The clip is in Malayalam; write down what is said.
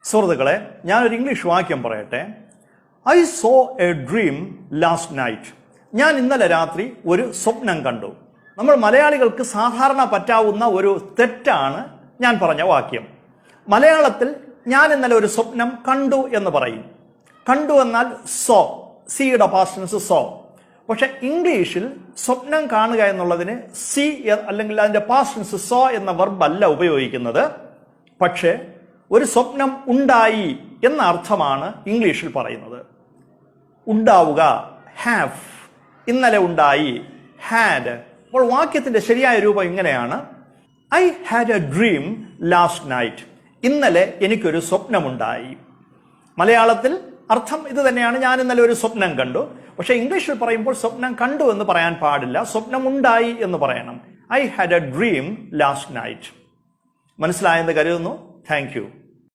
സുഹൃത്തുക്കളെ, ഞാനൊരു ഇംഗ്ലീഷ് വാക്യം പറയട്ടെ. I so A dream last night. ഞാൻ ഇന്നലെ രാത്രി ഒരു സ്വപ്നം കണ്ടു. നമ്മൾ മലയാളികൾക്ക് സാധാരണ പറ്റാവുന്ന ഒരു തെറ്റാണ് ഞാൻ പറഞ്ഞ വാക്യം. മലയാളത്തിൽ ഞാൻ ഇന്നലെ ഒരു സ്വപ്നം കണ്ടു എന്ന് പറയും. കണ്ടു എന്നാൽ സോ, സിയുടെ പാസ്റ്റ് ടെൻസ് സോ. പക്ഷെ ഇംഗ്ലീഷിൽ സ്വപ്നം കാണുക എന്നുള്ളതിന് സി അല്ലെങ്കിൽ അതിന്റെ പാസ്റ്റ് ടെൻസ് സോ എന്ന വെർബ് അല്ല ഉപയോഗിക്കുന്നത്. പക്ഷെ ഒരു സ്വപ്നം ഉണ്ടായി എന്ന അർത്ഥമാണ് ഇംഗ്ലീഷിൽ പറയുന്നത്. ഉണ്ടാവുക, ഹാവ്. ഇന്നലെ ഉണ്ടായി, ഹാഡ്. അപ്പോൾ വാക്യത്തിന്റെ ശരിയായ രൂപം ഇങ്ങനെയാണ്: I had A dream last night. ഇന്നലെ എനിക്കൊരു സ്വപ്നമുണ്ടായി. മലയാളത്തിൽ അർത്ഥം ഇത് തന്നെയാണ്, ഞാൻ ഇന്നലെ ഒരു സ്വപ്നം കണ്ടു. പക്ഷെ ഇംഗ്ലീഷിൽ പറയുമ്പോൾ സ്വപ്നം കണ്ടു എന്ന് പറയാൻ പാടില്ല, സ്വപ്നം ഉണ്ടായി എന്ന് പറയണം. I had A dream last night. മനസ്സിലായെന്ന് കരുതുന്നു. Thank you.